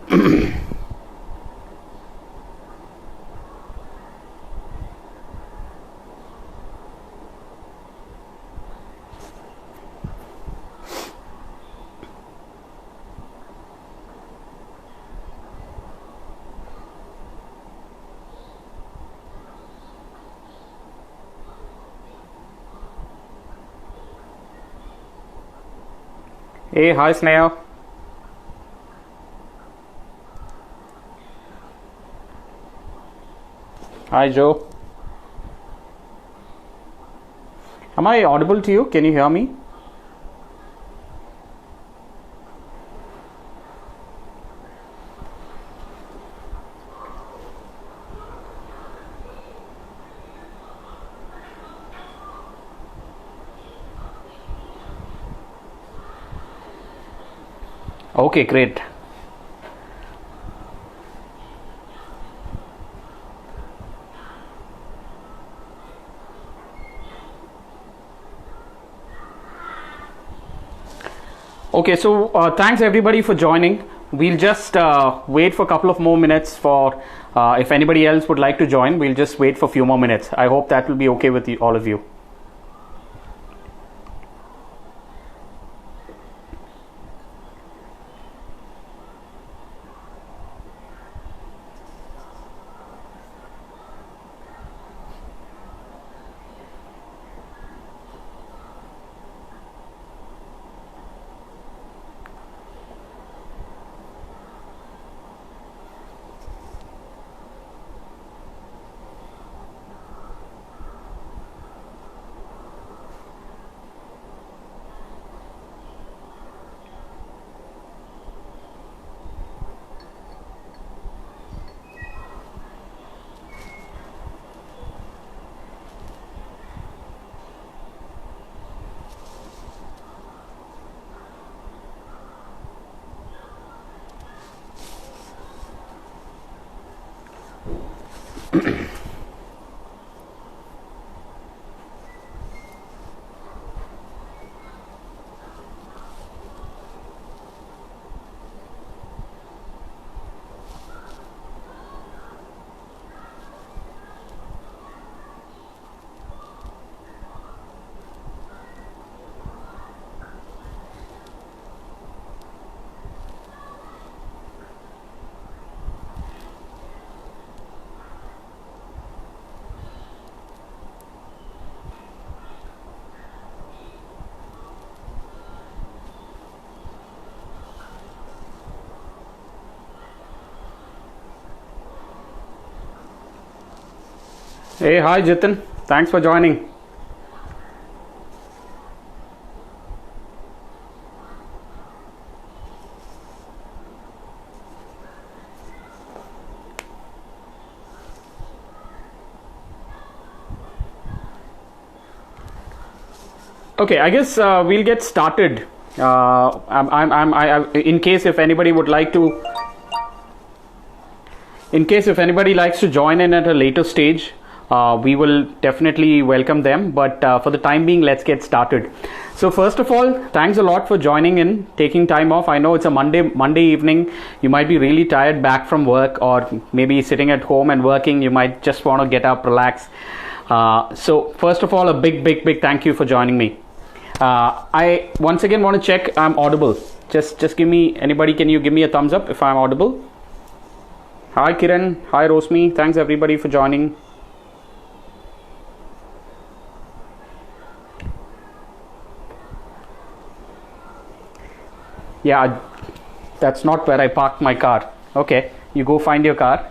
Hey, hi Sneha. Hi Joe. Am I audible to you? Can you hear me? Okay, great. Okay, so thanks everybody for joining. We'll just wait for a couple of more minutes for if anybody else would like to join. We'll just wait for a few more minutes. I hope that will be okay with you, all of you. Hey, hi Jitin. Thanks for joining. Okay, I guess we'll get started. In case if anybody would like to, in case if anybody likes to join in at a later stage, we will definitely welcome them. But for the time being, let's get started. So first of all, thanks a lot for joining in, taking time off. I know it's a Monday evening. You might be really tired back from work, or maybe sitting at home and working. You might just want to get up, relax. So first of all, a big thank you for joining me. I once again want to check I'm audible. Just give me, anybody, can you give me a thumbs up if I'm audible? Hi Kiran, hi Rosmi, thanks everybody for joining. Yeah, that's not where I parked my car. Okay, you go find your car.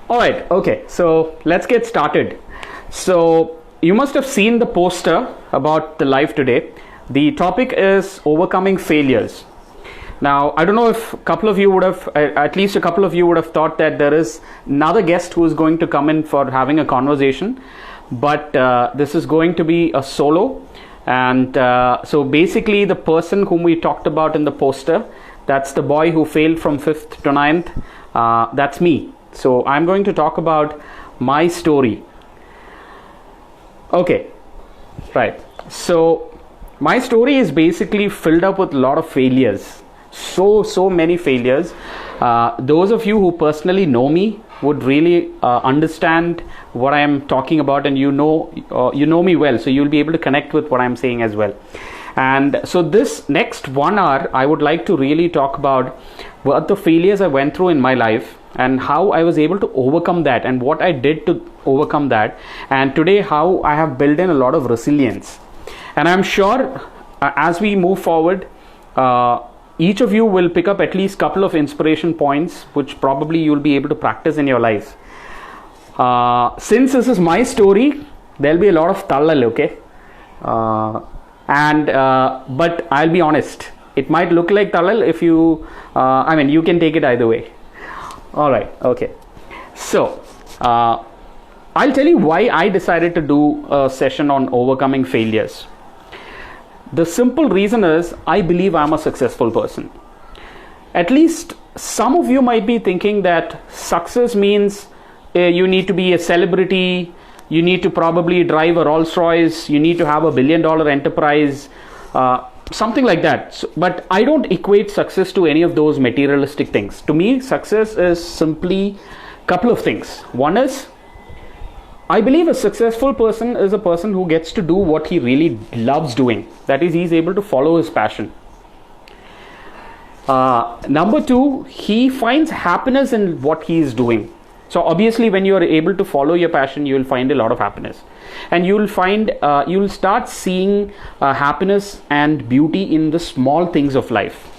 All right, okay, so let's get started. So you must have seen the poster about the live today. The topic is overcoming failures. Now, I don't know if a couple of you would have, at least a couple of you would have thought that there is another guest who is going to come in for having a conversation, but this is going to be a solo. And so basically the person whom we talked about in the poster, that's the boy who failed from 5th to 9th, that's me. So I'm going to talk about my story. Okay, right. So my story is basically filled up with a lot of failures. So many failures. Those of you who personally know me would really understand what I am talking about, and you know me well, so you'll be able to connect with what I'm saying as well. And so this next 1 hour, I would like to really talk about what the failures I went through in my life and how I was able to overcome that and what I did to overcome that, and today how I have built in a lot of resilience. And I'm sure as we move forward, each of you will pick up at least a couple of inspiration points which probably you'll be able to practice in your life. Since this is my story, there'll be a lot of tallal, okay? But I'll be honest, it might look like tallal if you, you can take it either way. All right, okay. So, I'll tell you why I decided to do a session on overcoming failures. The simple reason is I believe I'm a successful person. At least some of you might be thinking that success means you need to be a celebrity, you need to probably drive a Rolls Royce, you need to have $1 billion enterprise, something like that. So, but I don't equate success to any of those materialistic things. To me, success is simply a couple of things. One is, I believe a successful person is a person who gets to do what he really loves doing. That is, he's able to follow his passion. Number two, he finds happiness in what he is doing. So obviously, when you are able to follow your passion, you will find a lot of happiness. And you will start seeing happiness and beauty in the small things of life.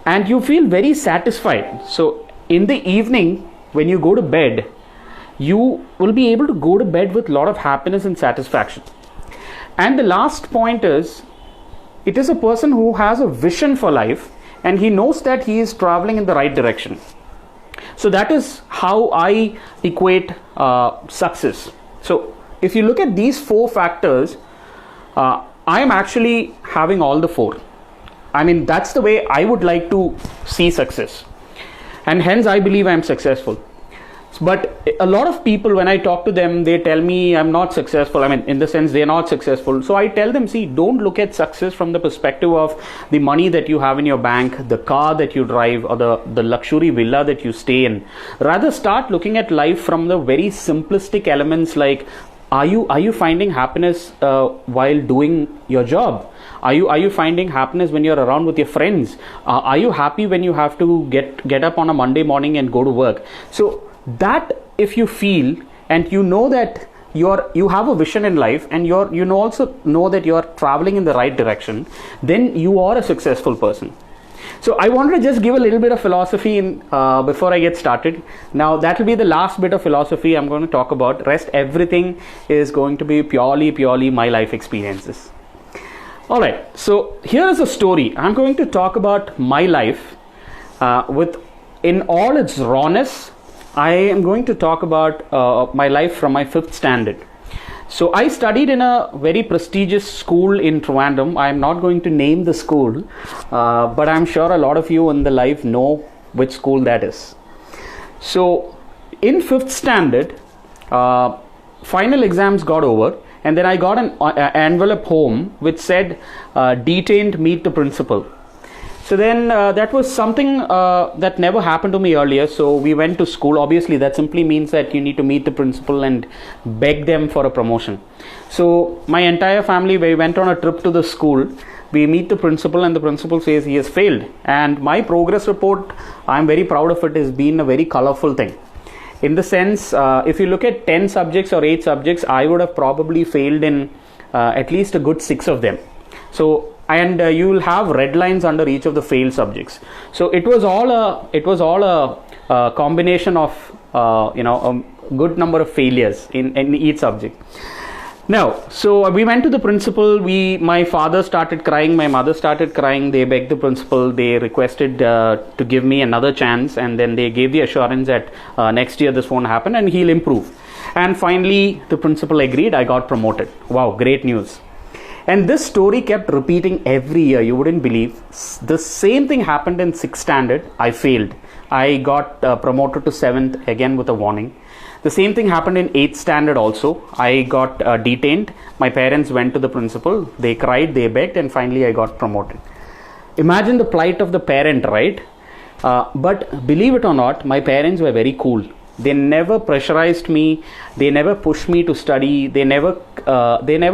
And you feel very satisfied. So in the evening, when you go to bed, you will be able to go to bed with a lot of happiness and satisfaction. And the last point is, it is a person who has a vision for life and he knows that he is traveling in the right direction. So that is how I equate success. So if you look at these 4 factors, I am actually having all the 4. That's the way I would like to see success. And hence I believe I am successful. But a lot of people, when I talk to them, they tell me I'm not successful. In the sense, they're not successful. So I tell them, see, don't look at success from the perspective of the money that you have in your bank, the car that you drive, or the luxury villa that you stay in. Rather, start looking at life from the very simplistic elements like, are you finding happiness while doing your job? Are you finding happiness when you're around with your friends? Are you happy when you have to get up on a Monday morning and go to work? So that if you feel and you know that you have a vision in life and you also know that you're traveling in the right direction, then you are a successful person. So I wanted to just give a little bit of philosophy before I get started. Now that will be the last bit of philosophy I'm going to talk about. Rest everything is going to be purely my life experiences. Alright, so here is a story. I'm going to talk about my life in all its rawness. I am going to talk about my life from my 5th standard. So I studied in a very prestigious school in Trivandrum. I am not going to name the school, but I'm sure a lot of you in the life know which school that is. So in 5th standard, final exams got over, and then I got an envelope home which said, detained, meet the principal. So then that was something that never happened to me earlier. So we went to school. Obviously, that simply means that you need to meet the principal and beg them for a promotion. So my entire family, we went on a trip to the school. We meet the principal and the principal says he has failed. And my progress report, I'm very proud of it, has been a very colorful thing. In the sense, if you look at 10 subjects or 8 subjects, I would have probably failed in at least a good 6 of them. So you will have red lines under each of the failed subjects. So it was all a combination of a good number of failures in each subject. Now, so we went to the principal. My father started crying, my mother started crying. They begged the principal. They requested to give me another chance, and then they gave the assurance that next year this won't happen and he'll improve. And finally, the principal agreed. I got promoted. Wow, great news. And this story kept repeating every year. You wouldn't believe. The same thing happened in 6th standard. I failed. I got promoted to 7th again with a warning. The same thing happened in 8th standard also. I got detained. My parents went to the principal. They cried, they begged, and finally I got promoted. Imagine the plight of the parent, right? But believe it or not, my parents were very cool. They never pressurized me. They never pushed me to study. They never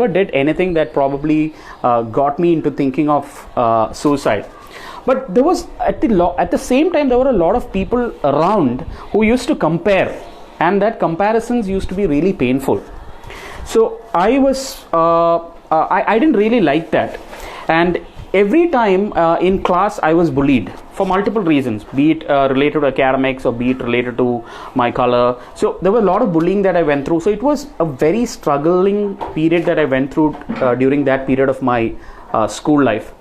did anything that probably got me into thinking of suicide. But there was at the same time there were a lot of people around who used to compare, and that comparisons used to be really painful. So I was I didn't really like that, and every time in class I was bullied for multiple reasons, be it related to academics or be it related to my color. So there were a lot of bullying that I went through. So it was a very struggling period that I went through during that period of my school life.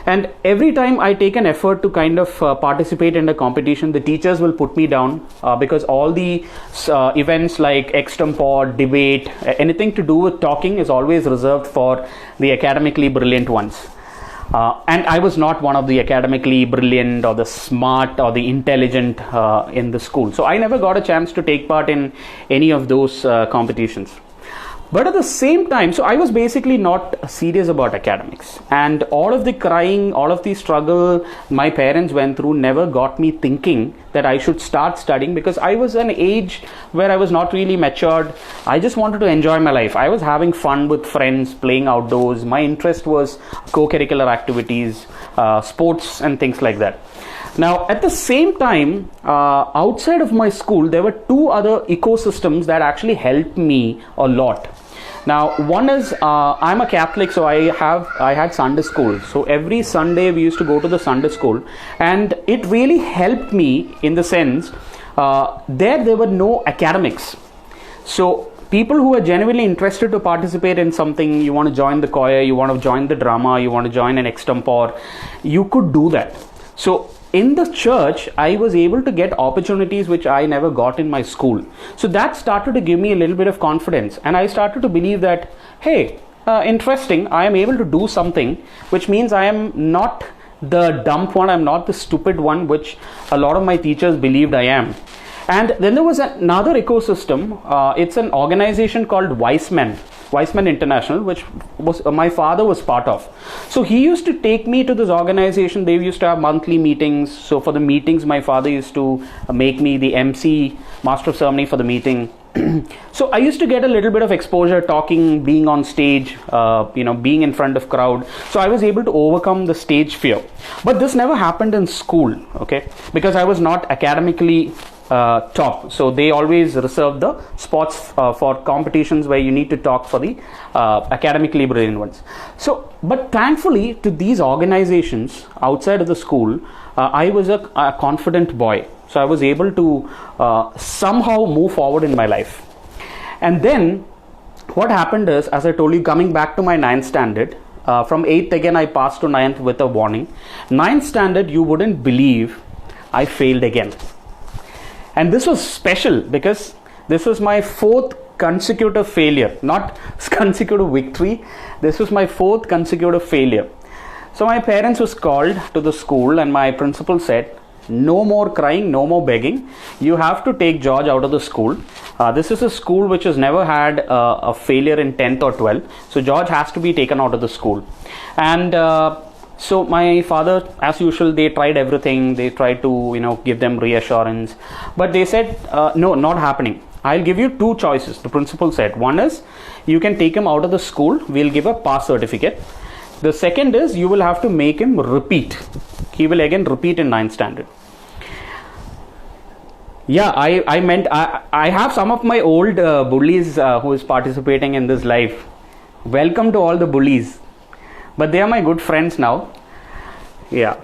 And every time I take an effort to kind of participate in a competition, the teachers will put me down because all the events like extempore, debate, anything to do with talking is always reserved for the academically brilliant ones. And I was not one of the academically brilliant or the smart or the intelligent in the school. So I never got a chance to take part in any of those competitions. But at the same time, so I was basically not serious about academics, and all of the crying, all of the struggle my parents went through never got me thinking that I should start studying, because I was an age where I was not really matured. I just wanted to enjoy my life. I was having fun with friends, playing outdoors. My interest was co-curricular activities, sports and things like that. Now, at the same time, outside of my school, there were two other ecosystems that actually helped me a lot. Now, one is I'm a Catholic, so I had Sunday school. So every Sunday we used to go to the Sunday school, and it really helped me in the sense there were no academics. So people who are genuinely interested to participate in something, you want to join the choir, you want to join the drama, you want to join an extempore, you could do that. So in the church, I was able to get opportunities which I never got in my school. So that started to give me a little bit of confidence, and I started to believe that, hey, interesting, I am able to do something, which means I am not the dumb one, I'm not the stupid one, which a lot of my teachers believed I am. And then there was another ecosystem. It's an organization called Wise Men International, which was my father was part of. So he used to take me to this organization. They used to have monthly meetings. So for the meetings, my father used to make me the MC, master of ceremony for the meeting. So I used to get a little bit of exposure, talking, being on stage, being in front of crowd. So I was able to overcome the stage fear. But this never happened in school, okay? Because I was not academically top. So they always reserve the spots for competitions where you need to talk for the academically brilliant ones. So, but thankfully to these organizations outside of the school, I was a confident boy. So I was able to somehow move forward in my life. And then what happened is, as I told you, coming back to my 9th standard, from 8th again I passed to 9th with a warning. 9th standard, you wouldn't believe, I failed again. And this was special because this was my 4th consecutive failure, not consecutive victory. This was my 4th consecutive failure. So my parents was called to the school, and my principal said, no more crying, no more begging. You have to take George out of the school. This is a school which has never had a failure in 10th or 12th. So George has to be taken out of the school. And so my father, as usual, they tried everything. They tried to, give them reassurance. But they said, no, not happening. I'll give you 2 choices. The principal said, one is you can take him out of the school. We'll give a pass certificate. The second is you will have to make him repeat. He will again repeat in 9th standard. Yeah, I have some of my old bullies who is participating in this live. Welcome to all the bullies. But they are my good friends now. Yeah.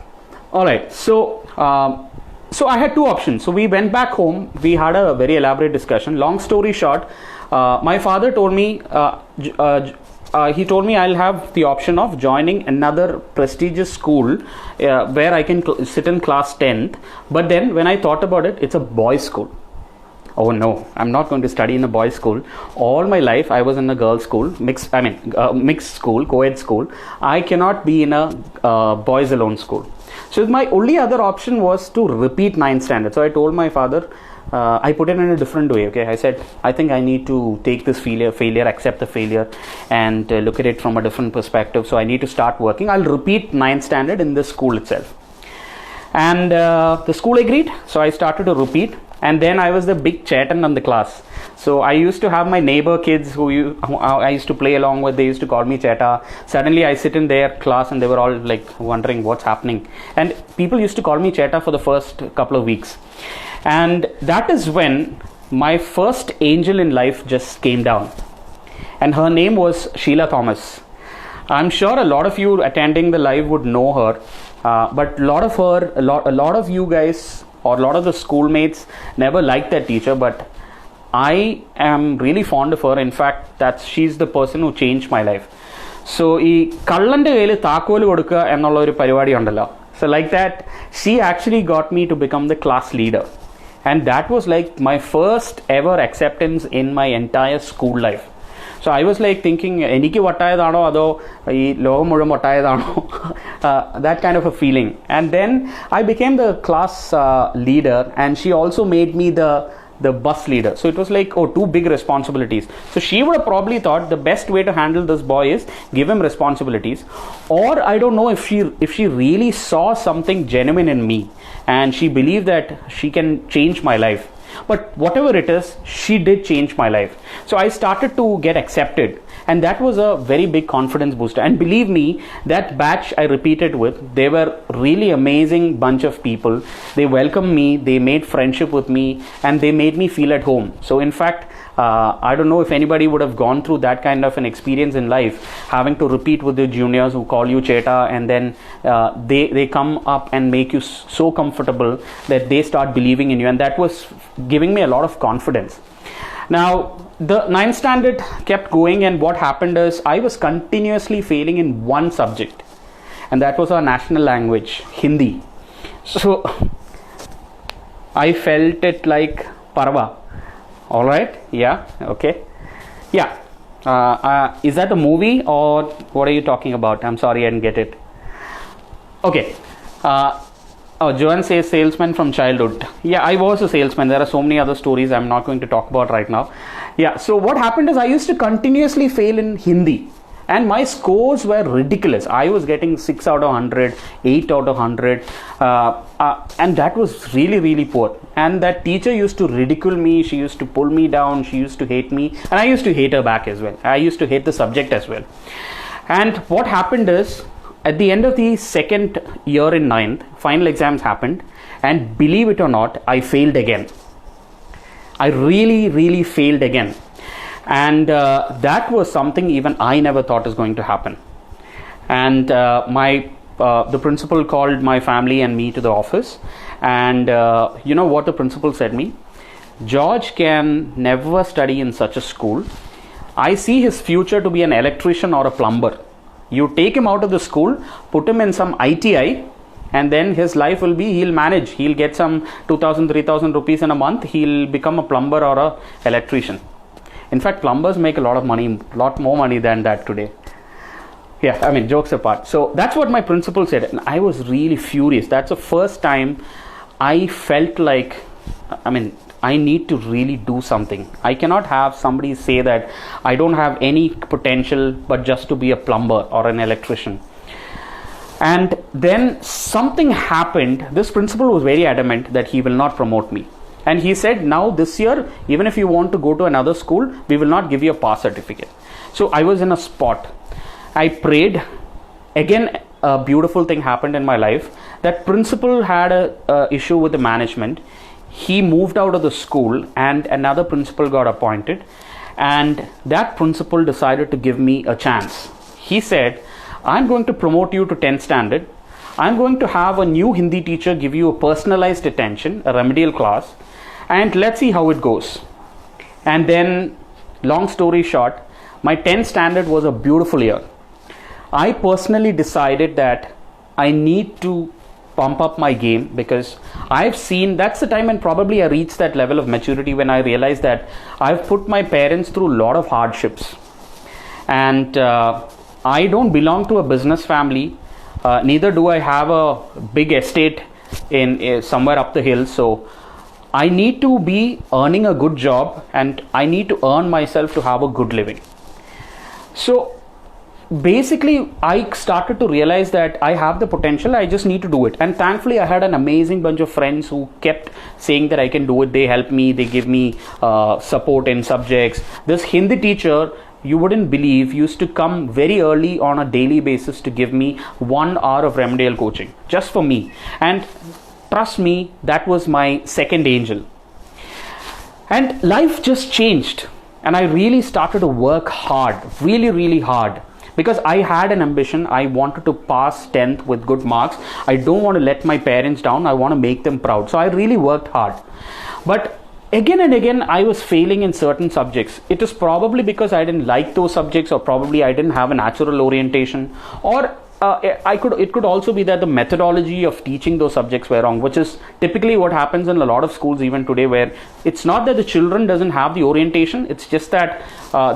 All right. So I had 2 options. So we went back home. We had a very elaborate discussion. Long story short, my father told me, he told me I'll have the option of joining another prestigious school where I can sit in class 10th. But then when I thought about it, it's a boys' school. Oh no, I'm not going to study in a boys' school. All my life I was in a girls' school, mixed school, co-ed school. I cannot be in a boys alone school. So my only other option was to repeat 9th standard. So I told my father, I put it in a different way. Okay, I said I think I need to take this failure, accept the failure, and look at it from a different perspective. So I need to start working. I'll repeat 9th standard in this school itself. And the school agreed, so I started to repeat. And then I was the big Chetan in the class. So I used to have my neighbor kids who I used to play along with. They used to call me Cheta. Suddenly I sit in their class and they were all like wondering what's happening. And people used to call me Cheta for the first couple of weeks. And that is when my first angel in life just came down. And her name was Sheila Thomas. I'm sure a lot of you attending the live would know her. But a lot of you guys or a lot of the schoolmates never liked that teacher, but I am really fond of her. In fact, she's the person who changed my life. So, so like that, she actually got me to become the class leader. And that was like my first ever acceptance in my entire school life. So I was like thinking, that kind of a feeling. And then I became the class leader, and she also made me the bus leader. So it was like, two big responsibilities. So she would have probably thought the best way to handle this boy is give him responsibilities. Or I don't know if she really saw something genuine in me and she believed that she can change my life. But whatever it is, she did change my life. So I started to get accepted, and that was a very big confidence booster. And believe me, that batch I repeated with, they were really amazing bunch of people. They welcomed me, they made friendship with me, and they made me feel at home. So in fact, I don't know if anybody would have gone through that kind of an experience in life, having to repeat with the juniors who call you Cheta, and then they come up and make you so comfortable that they start believing in you, and that was giving me a lot of confidence. Now the 9th standard kept going, and what happened is I was continuously failing in one subject, and that was our national language, Hindi. So I felt it like Parva. All right, yeah, okay, yeah. Is that a movie or what are you talking about? I'm sorry, I didn't get it. Okay. Joan says salesman from childhood. Yeah, I was a salesman. There are so many other stories I'm not going to talk about right now. Yeah, so what happened is I used to continuously fail in Hindi. And my scores were ridiculous. I was getting 6 out of 100, 8 out of 100. And that was really, really poor. And that teacher used to ridicule me. She used to pull me down. She used to hate me. And I used to hate her back as well. I used to hate the subject as well. And what happened is, at the end of the second year in 9th, final exams happened. And believe it or not, I failed again. I really, really failed again. And that was something even I never thought was going to happen. And the principal called my family and me to the office, and you know what the principal said me? George can never study in such a school. I see his future to be an electrician or a plumber. You take him out of the school, put him in some ITI, and then his life will be, he'll manage. He'll get some 2,000, 3,000 rupees in a month. He'll become a plumber or a electrician. In fact, plumbers make a lot of money, a lot more money than that today. Yeah, I mean, jokes apart. So that's what my principal said. And I was really furious. That's the first time I felt like, I need to really do something. I cannot have somebody say that I don't have any potential but just to be a plumber or an electrician. And then something happened. This principal was very adamant that he will not promote me. And he said, now this year, even if you want to go to another school, we will not give you a pass certificate. So I was in a spot. I prayed. Again, a beautiful thing happened in my life. That principal had a issue with the management. He moved out of the school and another principal got appointed. And that principal decided to give me a chance. He said, I'm going to promote you to 10th standard. I'm going to have a new Hindi teacher give you a personalized attention, a remedial class. And let's see how it goes. And then, long story short, my 10th standard was a beautiful year. I personally decided that I need to pump up my game, because I've seen, that's the time when probably I reached that level of maturity when I realized that I've put my parents through a lot of hardships. And I don't belong to a business family. Neither do I have a big estate in somewhere up the hill. So I need to be earning a good job and I need to earn myself to have a good living. So basically, I started to realize that I have the potential, I just need to do it. And thankfully, I had an amazing bunch of friends who kept saying that I can do it. They help me, they give me support in subjects. This Hindi teacher, you wouldn't believe, used to come very early on a daily basis to give me 1 hour of remedial coaching just for me. And trust me, that was my second angel. And life just changed. And I really started to work hard, really hard. Because I had an ambition, I wanted to pass 10th with good marks. I don't want to let my parents down, I want to make them proud. So I really worked hard. But again and again, I was failing in certain subjects. It is probably because I didn't like those subjects, or probably I didn't have a natural orientation, or it could also be that the methodology of teaching those subjects were wrong, which is typically what happens in a lot of schools even today, where it's not that the children doesn't have the orientation, it's just that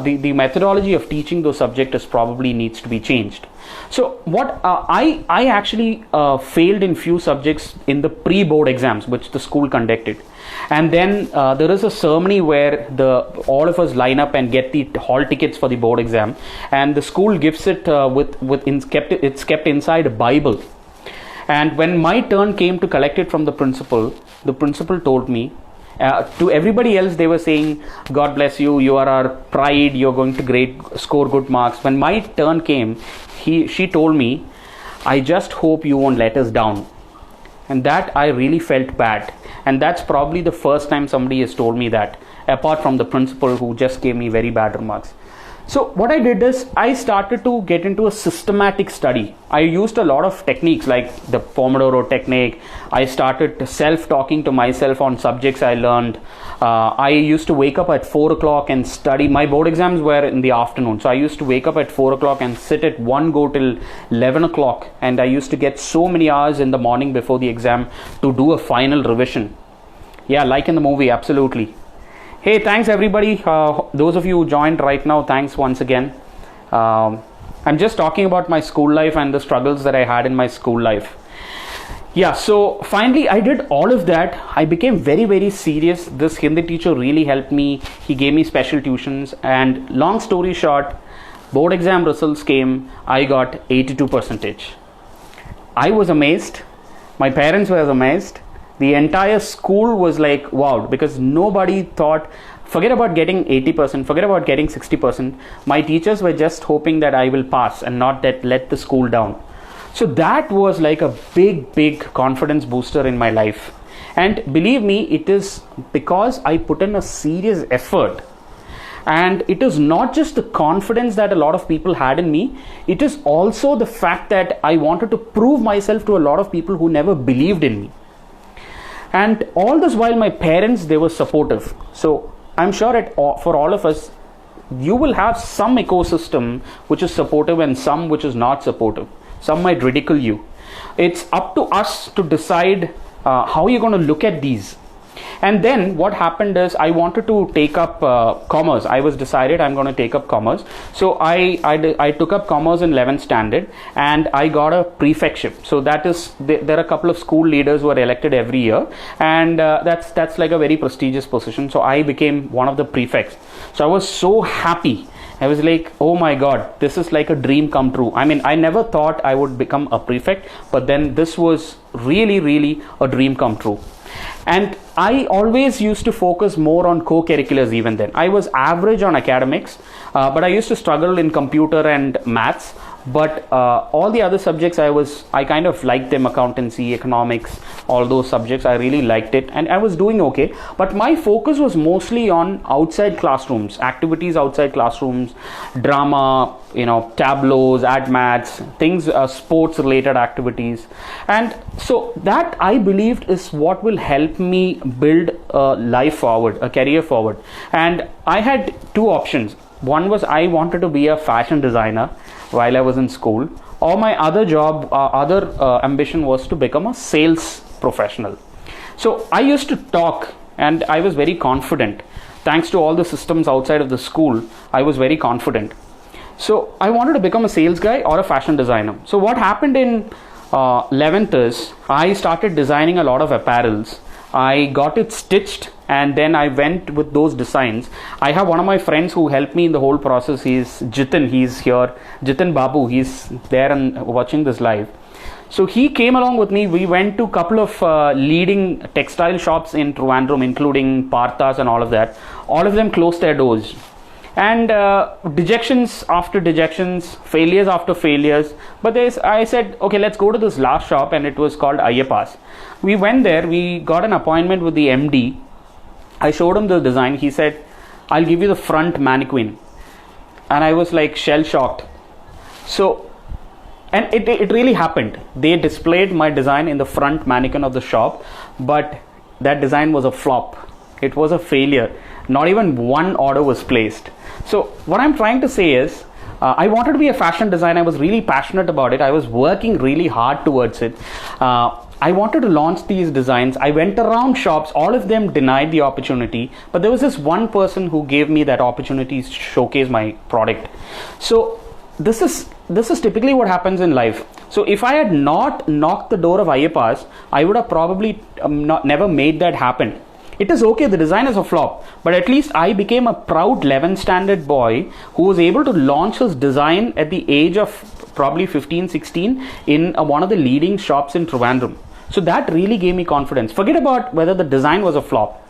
the methodology of teaching those subjects is probably needs to be changed. So what I actually failed in few subjects in the pre-board exams which the school conducted. And then there is a ceremony where all of us line up and get the hall tickets for the board exam, and the school gives it it's kept inside a Bible. And when my turn came to collect it from the principal told me, to everybody else they were saying, God bless you, you are our pride, you're going to score good marks. When my turn came, she told me, I just hope you won't let us down. And that I really felt bad. And that's probably the first time somebody has told me that, apart from the principal who just gave me very bad remarks. So what I did is I started to get into a systematic study. I used a lot of techniques like the Pomodoro technique. I started self-talking to myself on subjects I learned. I used to wake up at 4 o'clock and study. My board exams were in the afternoon. So I used to wake up at 4 o'clock and sit at one go till 11 o'clock. And I used to get so many hours in the morning before the exam to do a final revision. Yeah, like in the movie, absolutely. Hey, thanks everybody. Those of you who joined right now, thanks once again. I'm just talking about my school life and the struggles that I had in my school life. Yeah, so finally I did all of that. I became very serious. This Hindi teacher really helped me. He gave me special tuitions, and long story short, board exam results came. I got 82%. I was amazed. My parents were amazed. The entire school was like, wow, because nobody thought, forget about getting 80%, forget about getting 60%. My teachers were just hoping that I will pass and not that let the school down. So that was like a big confidence booster in my life. And believe me, it is because I put in a serious effort. And it is not just the confidence that a lot of people had in me. It is also the fact that I wanted to prove myself to a lot of people who never believed in me. And all this while my parents, they were supportive. So I'm sure for all of us, you will have some ecosystem which is supportive and some which is not supportive. Some might ridicule you. It's up to us to decide how you're going to look at these. And then what happened is I wanted to take up commerce. I was decided I'm going to take up commerce. So I took up commerce in 11th standard and I got a prefectship. So that is, there are a couple of school leaders who are elected every year, and that's like a very prestigious position. So I became one of the prefects. So I was so happy. I was like, oh my God, this is like a dream come true. I mean, I never thought I would become a prefect, but then this was really a dream come true. And I always used to focus more on co-curriculars even then. I was average on academics, but I used to struggle in computer and maths. But all the other subjects I kind of liked them, accountancy, economics, all those subjects. I really liked it and I was doing okay. But my focus was mostly on outside classrooms, activities outside classrooms, drama, tableaus, ad maths, things, sports related activities. And so that I believed is what will help me build a life forward, a career forward. And I had two options. One was I wanted to be a fashion designer while I was in school, or my other ambition was to become a sales professional. So I used to talk and I was very confident. Thanks to all the systems outside of the school, I was very confident. So I wanted to become a sales guy or a fashion designer. So what happened in 11th is I started designing a lot of apparels. I got it stitched, and then I went with those designs. I have one of my friends who helped me in the whole process. He's Jitin. He's here. Jitin Babu. He's there and watching this live. So he came along with me. We went to a couple of leading textile shops in Trivandrum, including Parthas and all of that. All of them closed their doors. And dejections after dejections, failures after failures. But I said, okay, let's go to this last shop, and it was called Ayyappa's. We went there. We got an appointment with the MD. I showed him the design. He said, I'll give you the front mannequin. And I was like shell shocked. So, and it really happened. They displayed my design in the front mannequin of the shop, but that design was a flop. It was a failure. Not even one order was placed. So what I'm trying to say is, I wanted to be a fashion designer. I was really passionate about it. I was working really hard towards it. I wanted to launch these designs. I went around shops. All of them denied the opportunity, but there was this one person who gave me that opportunity to showcase my product. So this is typically what happens in life. So if I had not knocked the door of Ayyappa's, I would have probably never made that happen. It is okay, the design is a flop, but at least I became a proud 11th standard boy who was able to launch his design at the age of probably 15, 16 in one of the leading shops in Trivandrum. So that really gave me confidence. Forget about whether the design was a flop.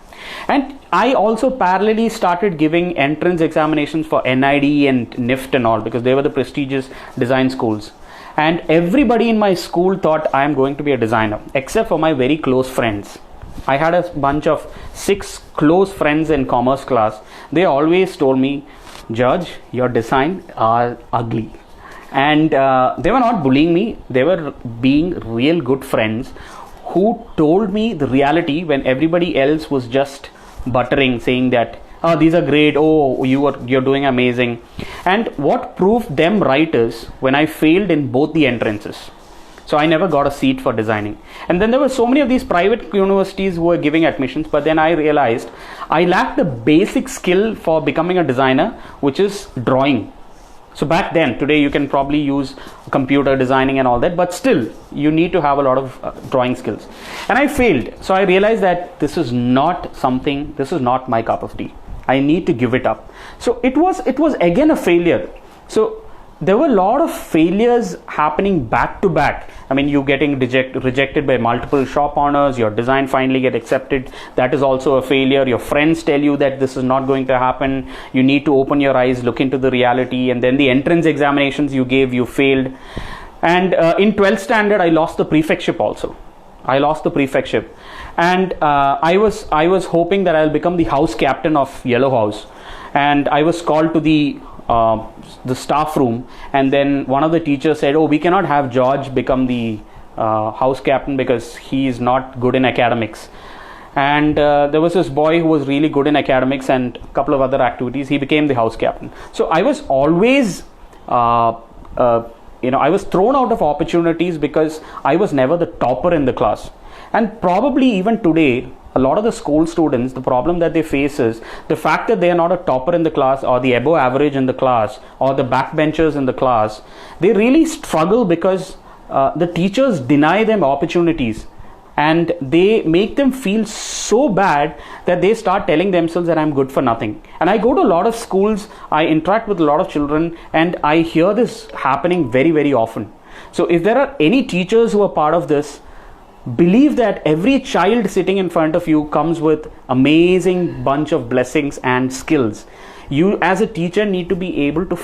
And I also parallelly started giving entrance examinations for NID and NIFT and all, because they were the prestigious design schools. And everybody in my school thought I am going to be a designer, except for my very close friends. I had a bunch of 6 close friends in commerce class. They always told me, George, your design are ugly. And they were not bullying me. They were being real good friends who told me the reality when everybody else was just buttering, saying that, oh, these are great, oh, you're doing amazing. And what proved them right is when I failed in both the entrances. So I never got a seat for designing. And then there were so many of these private universities who were giving admissions, but then I realized I lacked the basic skill for becoming a designer, which is drawing. So back then, today you can probably use computer designing and all that, but still you need to have a lot of drawing skills. And I failed. So I realized that this is not my cup of tea. I need to give it up. So it was again a failure. So there were a lot of failures happening back to back. I mean, you getting rejected by multiple shop owners, your design finally get accepted. That is also a failure. Your friends tell you that this is not going to happen. You need to open your eyes, look into the reality. And then the entrance examinations you gave, you failed. And in 12th standard, I lost the prefectship also. I lost the prefectship. And I was hoping that I'll become the house captain of Yellow House. And I was called to the staff room, and then one of the teachers said, oh, we cannot have George become the house captain because he is not good in academics. And there was this boy who was really good in academics and a couple of other activities. He became the house captain. So I was always I was thrown out of opportunities because I was never the topper in the class. And probably even today, a lot of the school students, the problem that they face is the fact that they are not a topper in the class or the above average in the class or the backbenchers in the class. They really struggle because the teachers deny them opportunities, and they make them feel so bad that they start telling themselves that I'm good for nothing. And I go to a lot of schools, I interact with a lot of children, and I hear this happening very, very often. So if there are any teachers who are part of this, believe that every child sitting in front of you comes with amazing bunch of blessings and skills. You as a teacher need to be able to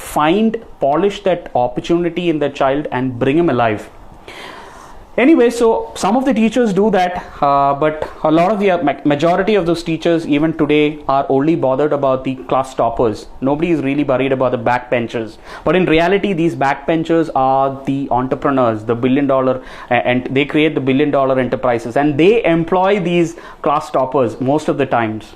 polish that opportunity in the child and bring him alive. Anyway, so some of the teachers do that, but a lot of the majority of those teachers even today are only bothered about the class toppers. Nobody is really worried about the backbenchers. But in reality, these backbenchers are the entrepreneurs, the billion-dollar, and they create the billion-dollar enterprises, and they employ these class toppers most of the times.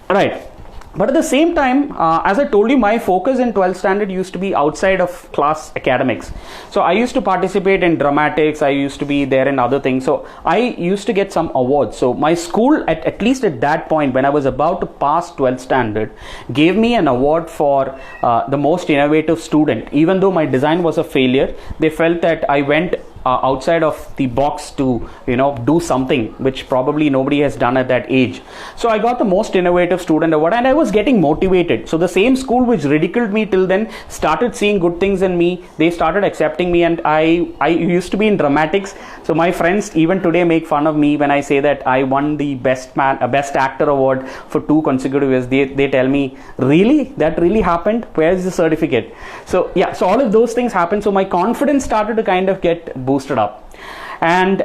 Right. But at the same time, as I told you, my focus in 12th standard used to be outside of class academics. So I used to participate in dramatics, I used to be there in other things. So I used to get some awards. So my school, at least at that point, when I was about to pass 12th standard, gave me an award for the most innovative student. Even though my design was a failure, they felt that I went outside of the box to do something which probably nobody has done at that age. So I got the most innovative student award, and I was getting motivated. So the same school which ridiculed me till then started seeing good things in me. They started accepting me, and I used to be in dramatics. So my friends even today make fun of me when I say that I won the best actor award for 2 consecutive years. They tell me, really, that really happened? Where's the certificate? So yeah, so all of those things happened. So my confidence started to kind of get boosted up. And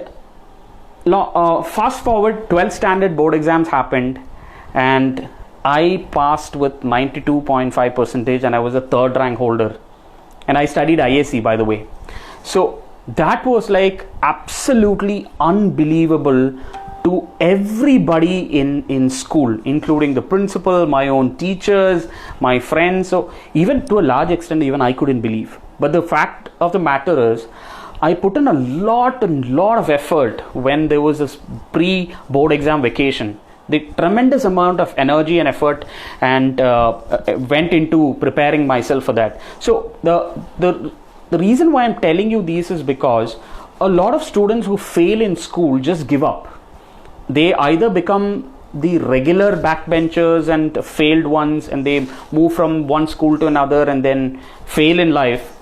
fast forward, 12th standard board exams happened, and I passed with 92.5%, and I was a 3rd rank holder, and I studied IAC, by the way. So that was like absolutely unbelievable to everybody in school, including the principal, my own teachers, my friends. So even to a large extent, even I couldn't believe. But the fact of the matter is, I put in a lot of effort when there was this pre-board exam vacation. The tremendous amount of energy and effort and went into preparing myself for that. So the reason why I'm telling you this is because a lot of students who fail in school just give up. They either become the regular backbenchers and failed ones, and they move from one school to another and then fail in life.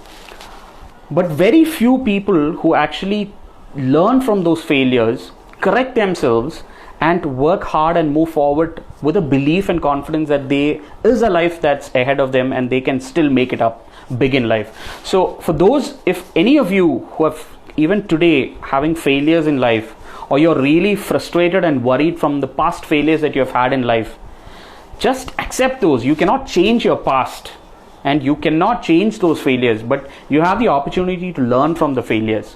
But very few people who actually learn from those failures, correct themselves, and work hard and move forward with a belief and confidence that there is a life that's ahead of them and they can still make it up big in life. So for those, if any of you who have even today having failures in life, or you're really frustrated and worried from the past failures that you have had in life, just accept those. You cannot change your past, and you cannot change those failures, but you have the opportunity to learn from the failures.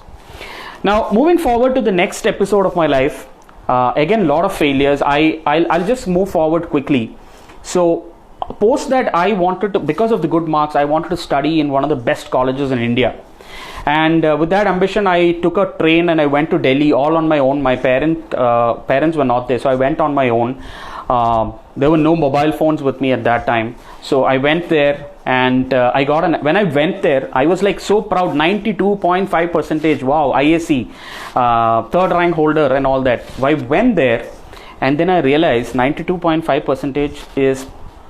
Now, moving forward to the next episode of my life, again, a lot of failures. I'll just move forward quickly. So, post that, I wanted to, because of the good marks, I wanted to study in one of the best colleges in India. And with that ambition, I took a train and I went to Delhi all on my own. My parents were not there, so I went on my own. There were no mobile phones with me at that time. So I went there, and when I went there, I was like so proud, 92.5%, wow, IAC, 3rd rank holder and all that. I went there, and then I realized 92.5% is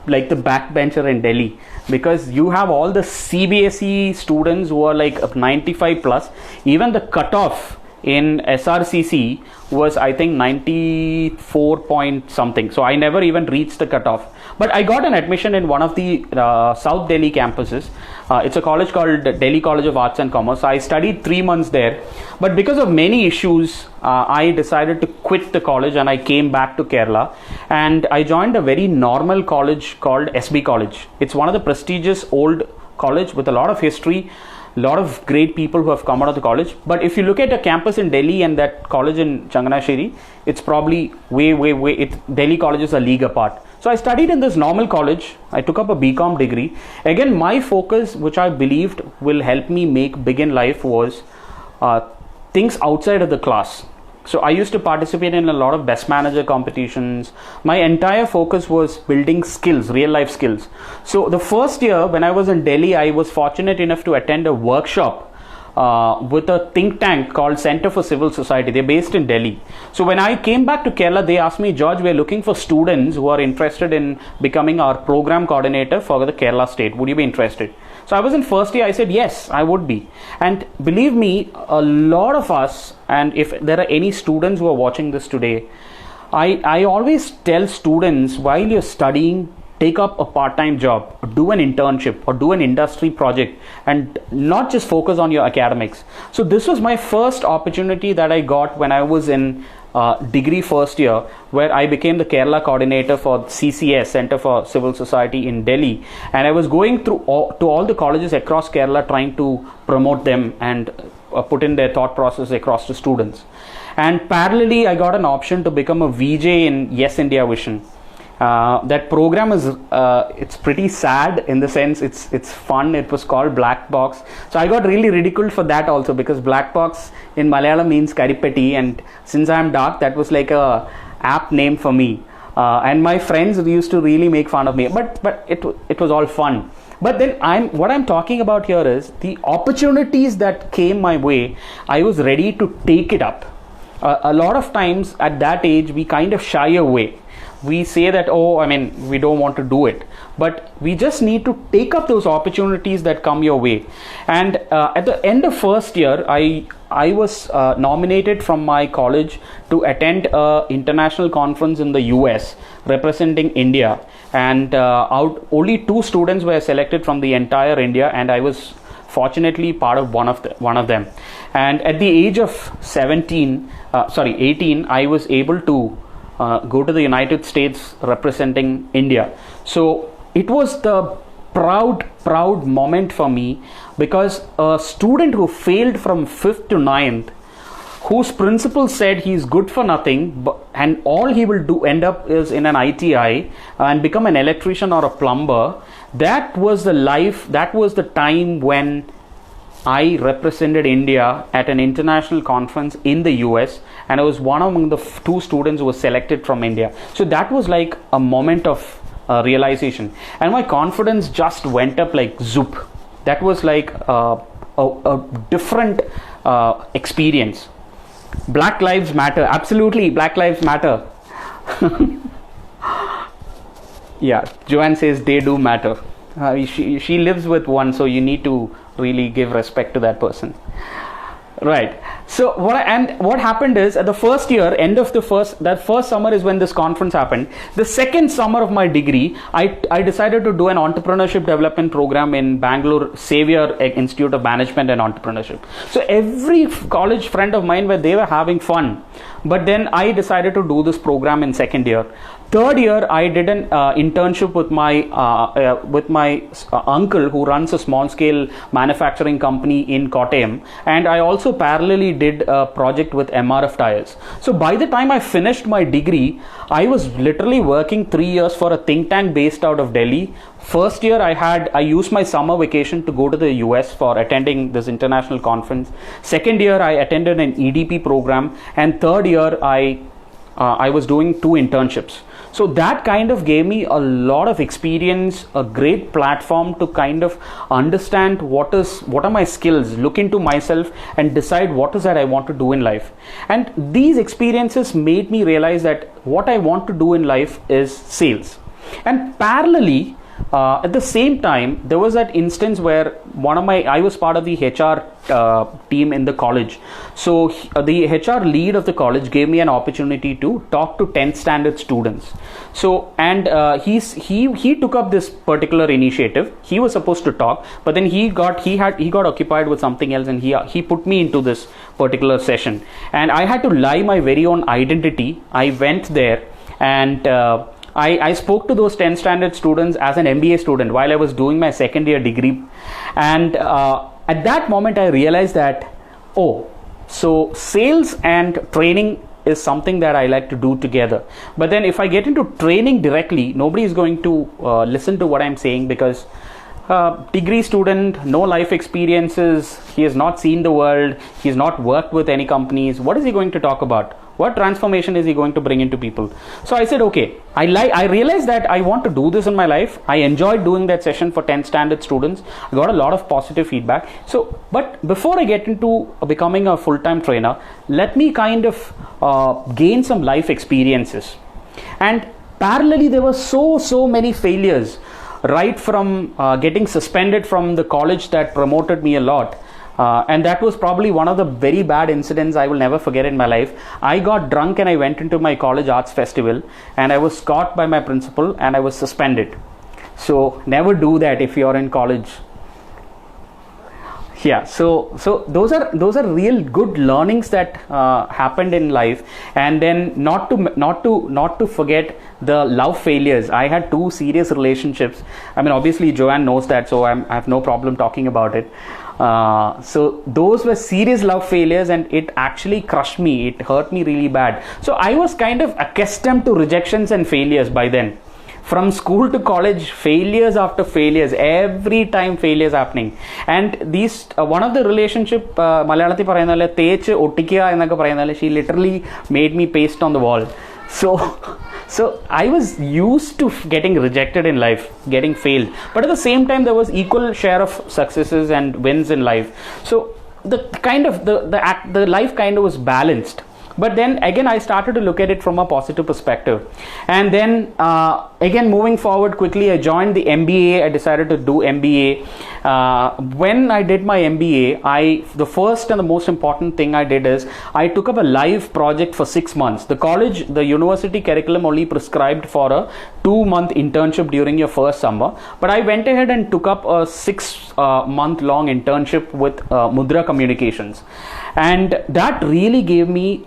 like the backbencher in Delhi, because you have all the CBSE students who are like 95 plus. Even the cutoff in SRCC was, I think, 94 point something. So I never even reached the cutoff. But I got an admission in one of the South Delhi campuses. It's a college called Delhi College of Arts and Commerce. I studied 3 months there. But because of many issues, I decided to quit the college and I came back to Kerala. And I joined a very normal college called SB College. It's one of the prestigious old college with a lot of history. A lot of great people who have come out of the college. But if you look at a campus in Delhi and that college in Changanasheri, it's probably Delhi colleges are league apart. So I studied in this normal college. I took up a BCom degree. Again, my focus, which I believed will help me make big in life, was things outside of the class. So I used to participate in a lot of best manager competitions. My entire focus was building skills, real life skills. So the first year when I was in Delhi, I was fortunate enough to attend a workshop with a think tank called Center for Civil Society. They're based in Delhi. So when I came back to Kerala, they asked me, George, we're looking for students who are interested in becoming our program coordinator for the Kerala state. Would you be interested? So I was in first year, I said, yes, I would be. And believe me, a lot of us, and if there are any students who are watching this today, I always tell students, while you're studying, take up a part-time job, do an internship or do an industry project, and not just focus on your academics. So this was my first opportunity that I got when I was in degree first year, where I became the Kerala coordinator for CCS, Center for Civil Society in Delhi, and I was going through to all the colleges across Kerala trying to promote them and put in their thought process across to students. And parallelly, I got an option to become a VJ in Yes India Vision. That program is it's pretty sad in the sense it's fun. It was called Black Box. So I got really ridiculed for that also, because Black Box in Malayalam means Karipeti, and since I am dark, that was like a apt name for me. And my friends used to really make fun of me, but it was all fun. But then what I'm talking about here is the opportunities that came my way, I was ready to take it up. A lot of times at that age we kind of shy away. We say that, oh, I mean, we don't want to do it, but we just need to take up those opportunities that come your way. And at the end of first year, I was nominated from my college to attend an international conference in the US representing India, and only 2 students were selected from the entire India, and I was fortunately part of one of them. And at the age of 18, I was able to go to the United States representing India. So it was the proud moment for me, because a student who failed from 5th to 9th, whose principal said he's good for nothing, and all he will end up is in an ITI and become an electrician or a plumber. That was the time when I represented India at an international conference in the US, and I was one among the 2 students who was selected from India. So that was like a moment of realization, and my confidence just went up like zoop. That was like a different experience. Black lives matter. Absolutely, Black lives matter. Yeah, Joanne says they do matter. She lives with one, so you need to really give respect to that person. Right. So what happened is, at the first year, that first summer is when this conference happened. The second summer of my degree, I decided to do an entrepreneurship development program in Bangalore Xavier Institute of Management and Entrepreneurship. So every college friend of mine, where they were having fun, but then I decided to do this program in second year. Third year, I did an internship with my uncle, who runs a small scale manufacturing company in Kottayam, and I also parallelly did a project with MRF tires. So by the time I finished my degree, I was literally working 3 years for a think tank based out of Delhi. First year, I used my summer vacation to go to the US for attending this international conference. Second year, I attended an EDP program, and third year, I was doing 2 internships. So that kind of gave me a lot of experience, a great platform to kind of understand what are my skills, look into myself, and decide what is that I want to do in life. And these experiences made me realize that what I want to do in life is sales. And parallelly, at the same time, there was that instance where I was part of the HR team in the college. So the HR lead of the college gave me an opportunity to talk to 10th standard students. So, and he took up this particular initiative. He was supposed to talk, but then he got occupied with something else, and he put me into this particular session. And I had to lie my very own identity. I went there, and I spoke to those 10th standard students as an MBA student while I was doing my second year degree. And at that moment, I realized that, so sales and training is something that I like to do together. But then if I get into training directly, nobody is going to listen to what I'm saying, because degree student, no life experiences, he has not seen the world, he has not worked with any companies. What is he going to talk about? What transformation is he going to bring into people? So I said, okay, I realized that I want to do this in my life. I enjoyed doing that session for 10th standard students. I got a lot of positive feedback. So, but before I get into becoming a full-time trainer, let me kind of gain some life experiences. And parallelly, there were so many failures, right from getting suspended from the college that promoted me a lot. And that was probably one of the very bad incidents I will never forget in my life. I got drunk and I went into my college arts festival, and I was caught by my principal and I was suspended. So never do that if you're in college. Yeah, so those are real good learnings that happened in life. And then not to forget the love failures. I had 2 serious relationships. I mean, obviously Joanne knows that, so I have no problem talking about it. So those were serious love failures, and it actually crushed me. It hurt me really bad. So I was kind of accustomed to rejections and failures by then. From school to college, failures after failures, every time failures happening. And these one of the relationship, Malayalathi parayunnalla techu ottikka ennokka parayunnalla, she literally made me paste on the wall. So so I was used to getting rejected in life, getting failed, but at the same time there was equal share of successes and wins in life. So the kind of the life kind of was balanced. But then again I started to look at it from a positive perspective, and then again moving forward quickly, I joined the MBA. I decided to do MBA. When I did my MBA, the first and the most important thing I did is I took up a live project for 6 months. The university curriculum only prescribed for a 2-month internship during your first summer, but I went ahead and took up a 6-month long internship with Mudra Communications, and that really gave me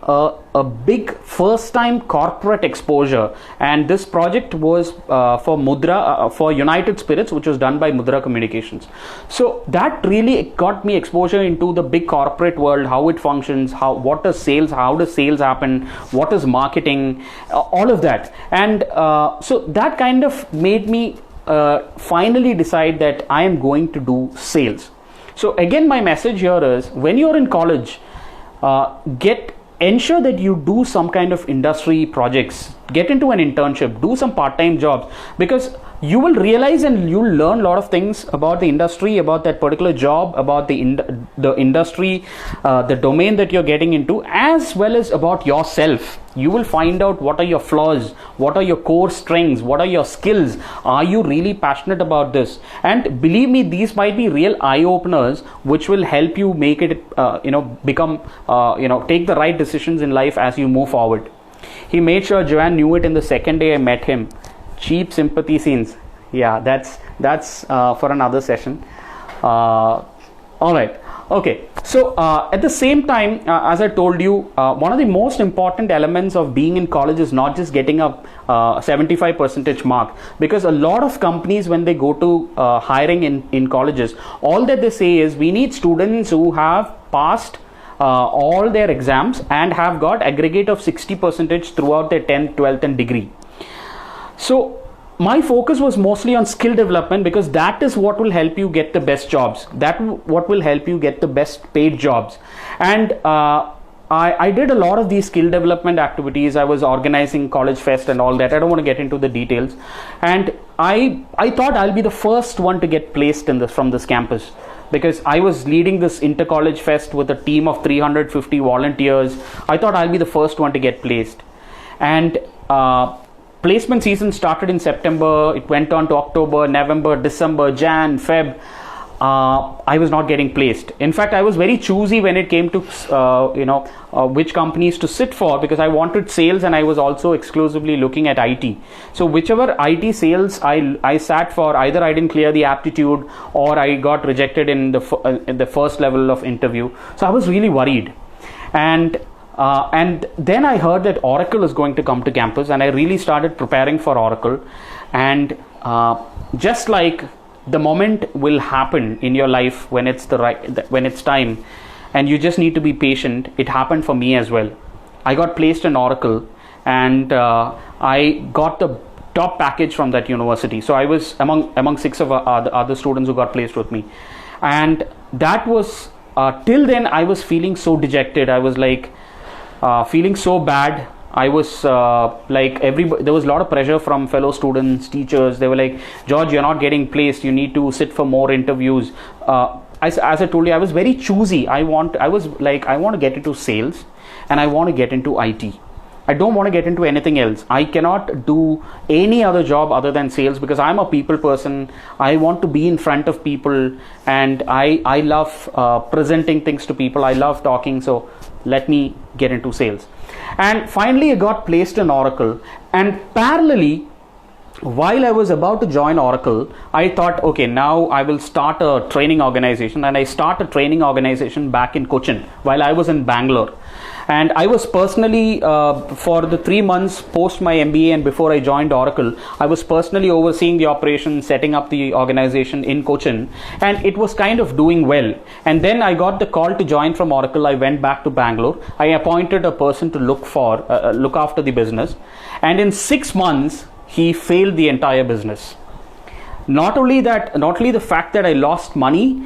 a big first time corporate exposure. And this project was for Mudra, for United Spirits, which was done by Mudra Communications. So that really got me exposure into the big corporate world, how it functions, how does sales happen, what is marketing, all of that. And so that kind of made me finally decide that I am going to do sales. So again, my message here is, when you're in college, ensure that you do some kind of industry projects, get into an internship, do some part-time jobs, because you will realize and you'll learn a lot of things about the industry, about that particular job, about the industry, the domain that you're getting into, as well as about yourself. You will find out what are your flaws, what are your core strengths, what are your skills, are you really passionate about this? And believe me, these might be real eye-openers which will help you make it become take the right decisions in life as you move forward. He made sure Joanne knew it in the second day I met him. Cheap sympathy scenes. Yeah, that's for another session. All right. Okay. So at the same time, as I told you, one of the most important elements of being in college is not just getting a 75% mark, because a lot of companies, when they go to hiring in colleges, all that they say is, we need students who have passed all their exams and have got aggregate of 60% throughout their 10th, 12th and degree. So my focus was mostly on skill development, because that is what will help you get the best jobs. What will help you get the best paid jobs. And I did a lot of these skill development activities. I was organizing college fest and all that. I don't want to get into the details. And I thought I'll be the first one to get placed from this campus, because I was leading this inter-college fest with a team of 350 volunteers. I thought I'll be the first one to get placed. And placement season started in September. It went on to October, November, December, Jan, Feb. I was not getting placed. In fact, I was very choosy when it came to which companies to sit for, because I wanted sales and I was also exclusively looking at IT. So whichever IT sales I sat for, either I didn't clear the aptitude or I got rejected in the first level of interview. So I was really worried. And then I heard that Oracle is going to come to campus, and I really started preparing for Oracle. And just like the moment will happen in your life when it's time, and you just need to be patient, it happened for me as well. I got placed in Oracle, and I got the top package from that university. So I was among 6 of other students who got placed with me. And that was till then I was feeling so dejected. I was like feeling so bad. I was there was a lot of pressure from fellow students, teachers. They were like, George, you're not getting placed, you need to sit for more interviews. As I told you, I was very choosy. I want to get into sales, and I want to get into IT. I don't want to get into anything else. I cannot do any other job other than sales, because I'm a people person. I want to be in front of people, and I love presenting things to people. I love talking, so let me get into sales. And finally I got placed in Oracle, and parallelly, while I was about to join Oracle, I thought, okay, now I will start a training organization. And I started a training organization back in Cochin while I was in Bangalore. And I was personally, for the 3 months post my MBA and before I joined Oracle, I was personally overseeing the operation, setting up the organization in Cochin, and it was kind of doing well. And then I got the call to join from Oracle. I went back to Bangalore. I appointed a person to look after the business, and in 6 months, he failed the entire business. Not only the fact that I lost money,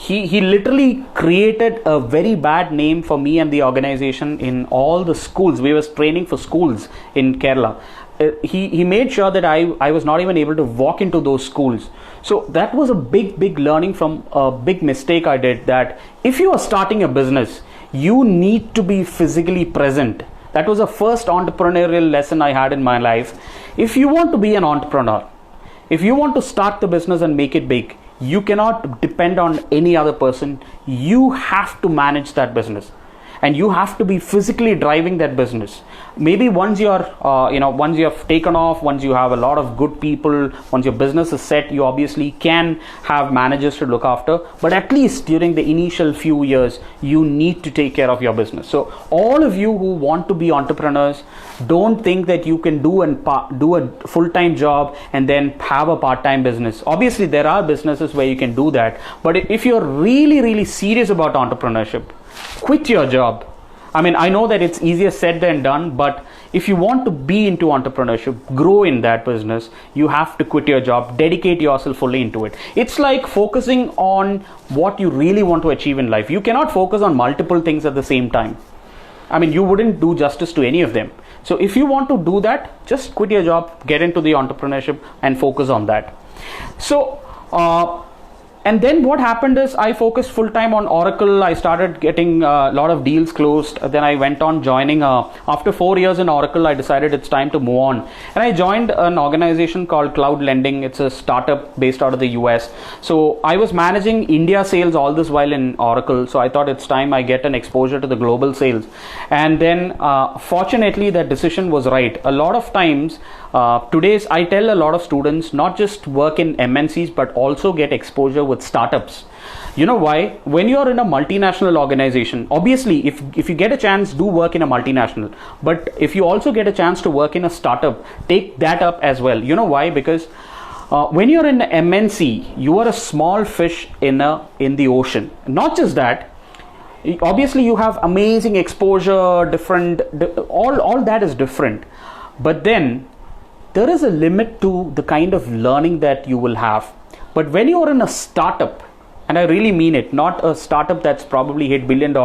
he literally created a very bad name for me and the organization in all the schools. We was training for schools in Kerala. He made sure that I was not even able to walk into those schools. So that was a big learning from a big mistake I did, that if you are starting a business, you need to be physically present. That was the first entrepreneurial lesson I had in my life. If you want to be an entrepreneur, if you want to start the business and make it big, you cannot depend on any other person. You have to manage that business, and you have to be physically driving that business. Maybe once you are once you have taken off, once you have a lot of good people, once your business is set, you obviously can have managers to look after, but at least during the initial few years, you need to take care of your business. So all of you who want to be entrepreneurs, don't think that you can do a full-time job and then have a part-time business. Obviously there are businesses where you can do that, but if you're really serious about entrepreneurship, quit your job. I mean, I know that it's easier said than done, but if you want to be into entrepreneurship, grow in that business, you have to quit your job, dedicate yourself fully into it. It's like focusing on what you really want to achieve in life. You cannot focus on multiple things at the same time. I mean, you wouldn't do justice to any of them. So if you want to do that, just quit your job, get into the entrepreneurship and focus on that. So, and then what happened is I focused full time on Oracle. I started getting a lot of deals closed. Then I went on joining, after 4 years in Oracle, I decided it's time to move on. And I joined an organization called Cloud Lending. It's a startup based out of the US. So I was managing India sales all this while in Oracle. So I thought it's time I get an exposure to the global sales. And then fortunately, that decision was right. A lot of times, I tell a lot of students, not just work in MNCs, but also get exposure with startups. You know why? When you're in a multinational organization, obviously, if you get a chance, do work in a multinational. But if you also get a chance to work in a startup, take that up as well. You know why? Because when you're in MNC, you are a small fish in the ocean. Not just that, obviously you have amazing exposure, all that is different. But then there is a limit to the kind of learning that you will have. But when you are in a startup, and I really mean it, not a startup that's probably hit $1 billion.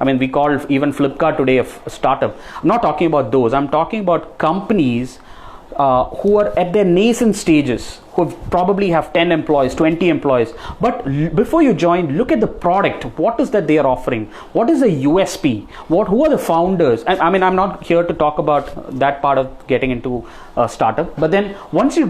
I mean, we call even Flipkart today a startup. I'm not talking about those. I'm talking about companies who are at their nascent stages, who probably have 10 employees, 20 employees. But before you join, look at the product. What is that they are offering? What is the USP? Who are the founders? I mean, I'm not here to talk about that part of getting into a startup. But then once you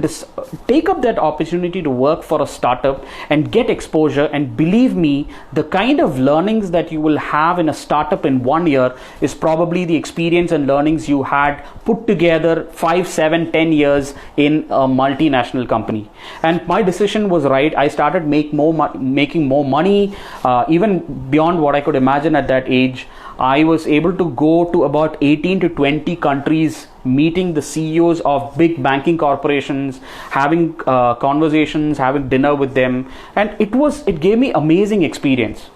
take up that opportunity to work for a startup and get exposure, and believe me, the kind of learnings that you will have in a startup in 1 year is probably the experience and learnings you had put together 5, 7, 10 years in a multinational company. And my decision was right. I started making more money, even beyond what I could imagine at that age. I was able to go to about 18 to 20 countries, meeting the CEOs of big banking corporations, having conversations, having dinner with them, and it gave me amazing experience.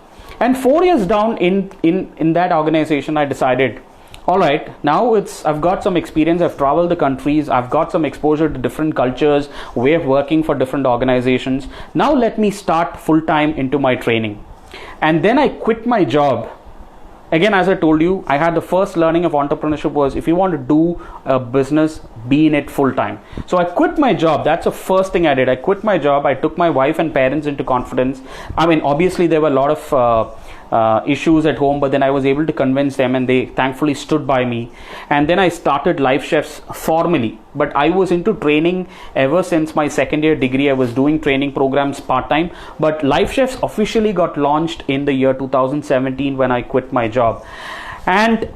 And 4 years down in that organization, I decided, all right, now I've got some experience, I've traveled the countries, I've got some exposure to different cultures, way of working for different organizations. Now let me start full time into my training. And then I quit my job. Again, as I told you, I had the first learning of entrepreneurship was, if you want to do a business, be in it full time. So I quit my job. That's the first thing I did. I quit my job. I took my wife and parents into confidence. I mean, obviously there were a lot of issues at home, but then I was able to convince them, and they thankfully stood by me. And then I started Life Chefs formally. But I was into training ever since my second year degree. I was doing training programs part-time, but Life Chefs officially got launched in the year 2017 when I quit my job. And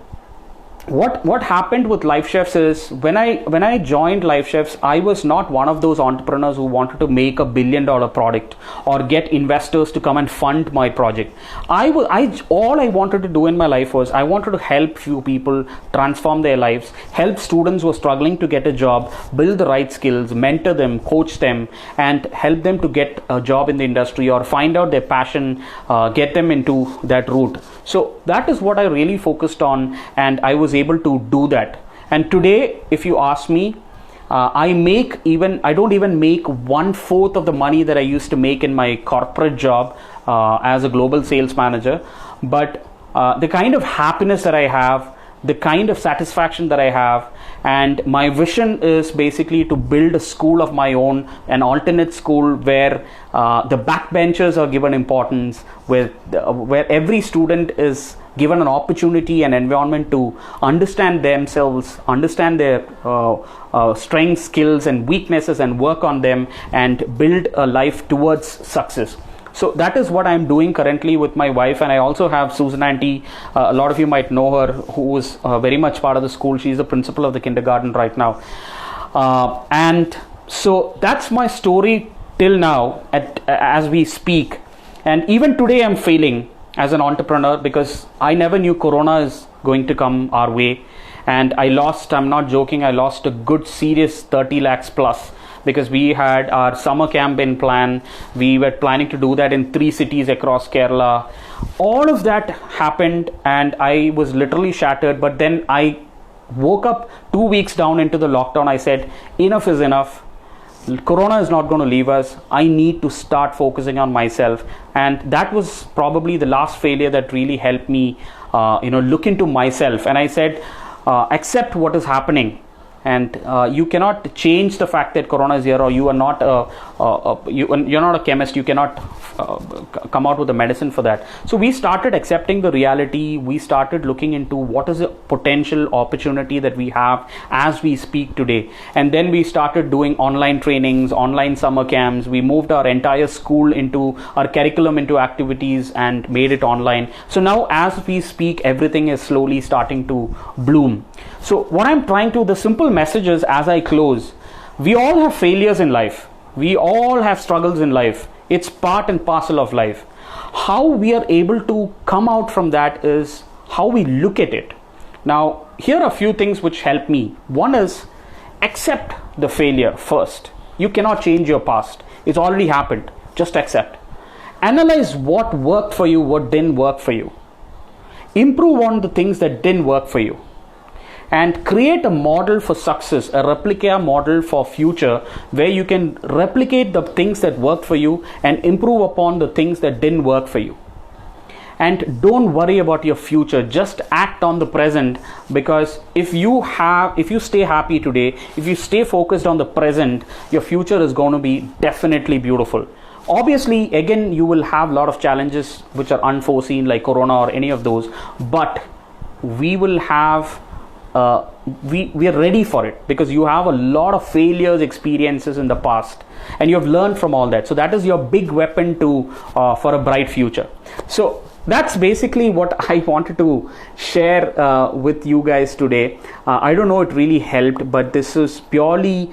what happened with Life Chefs is, when I joined Life Chefs, I was not one of those entrepreneurs who wanted to make a $1 billion product or get investors to come and fund my project. All I wanted to do in my life was, I wanted to help few people transform their lives, help students who are struggling to get a job, build the right skills, mentor them, coach them, and help them to get a job in the industry or find out their passion, get them into that route. So that is what I really focused on, and I was able to do that. And today, if you ask me, I don't even make 1/4 of the money that I used to make in my corporate job as a global sales manager. But the kind of happiness that I have, the kind of satisfaction that I have, and my vision is basically to build a school of my own, an alternate school where the backbenchers are given importance, where every student is given an opportunity and environment to understand themselves, understand their strengths, skills, and weaknesses, and work on them and build a life towards success. So that is what I'm doing currently with my wife, and I also have Susan Auntie. A lot of you might know her, who is very much part of the school. She's the principal of the kindergarten right now. And so that's my story till now as we speak. And even today I'm failing as an entrepreneur because I never knew Corona is going to come our way. And I'm not joking, I lost a good serious 30 lakhs plus. Because we had our summer camp in plan. We were planning to do that in 3 cities across Kerala. All of that happened and I was literally shattered. But then I woke up 2 weeks down into the lockdown. I said, enough is enough. Corona is not going to leave us. I need to start focusing on myself. And that was probably the last failure that really helped me look into myself. And I said, accept what is happening. And you cannot change the fact that Corona is here, or you are not you're not a chemist. You cannot come out with a medicine for that. So we started accepting the reality. We started looking into what is a potential opportunity that we have as we speak today. And then we started doing online trainings, online summer camps. We moved our entire school into our curriculum into activities and made it online. So now as we speak, everything is slowly starting to bloom. So what I'm trying to, the simple message is, as I close, we all have failures in life. We all have struggles in life. It's part and parcel of life. How we are able to come out from that is how we look at it. Now, here are a few things which help me. One is accept the failure first. You cannot change your past. It's already happened. Just accept. Analyze what worked for you, what didn't work for you. Improve on the things that didn't work for you. And create a model for success, a replica model for future, where you can replicate the things that worked for you and improve upon the things that didn't work for you. And don't worry about your future, just act on the present, because if you stay happy today, if you stay focused on the present, your future is going to be definitely beautiful. Obviously, again, you will have a lot of challenges which are unforeseen, like Corona or any of those, but we will have we are ready for it, because you have a lot of failures, experiences in the past, and you have learned from all that. So that is your big weapon for a bright future. So that's basically what I wanted to share with you guys today. I don't know it really helped, but this is purely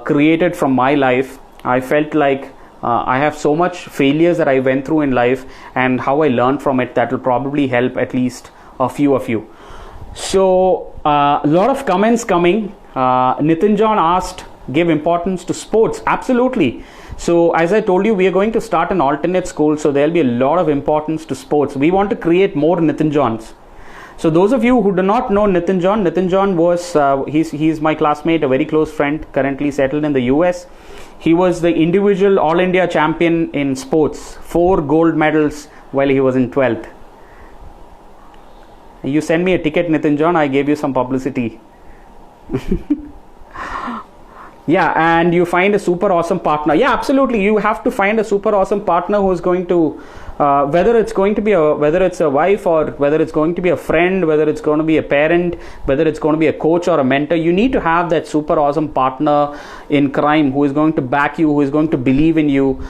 created from my life. I felt like I have so much failures that I went through in life, and how I learned from it, that will probably help at least a few of you. So a lot of comments coming. Nitin John asked, give importance to sports. Absolutely. So as I told you, we are going to start an alternate school, so there'll be a lot of importance to sports. We want to create more Nitin Johns. So those of you who do not know Nitin John was he's my classmate, a very close friend, currently settled in the US. He was the individual All India champion in sports, 4 gold medals while he was in 12th. You send me a ticket, Nitin John, I gave you some publicity. Yeah, and you find a super awesome partner. Yeah, absolutely. You have to find a super awesome partner who is going to, whether it's a wife, or whether it's going to be a friend, whether it's going to be a parent, whether it's going to be a coach or a mentor. You need to have that super awesome partner in crime who is going to back you, who is going to believe in you,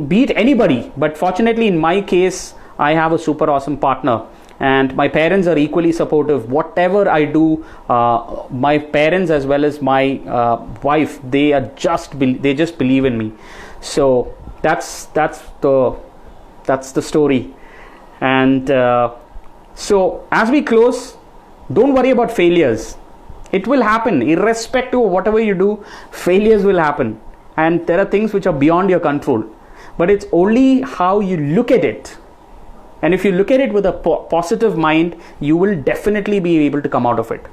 be it anybody. But fortunately, in my case, I have a super awesome partner. And my parents are equally supportive. Whatever I do, my parents as well as my wife, they just believe in me. So that's the story. And so as we close, don't worry about failures. It will happen, irrespective of whatever you do. Failures will happen, and there are things which are beyond your control. But it's only how you look at it. And if you look at it with a positive mind, you will definitely be able to come out of it.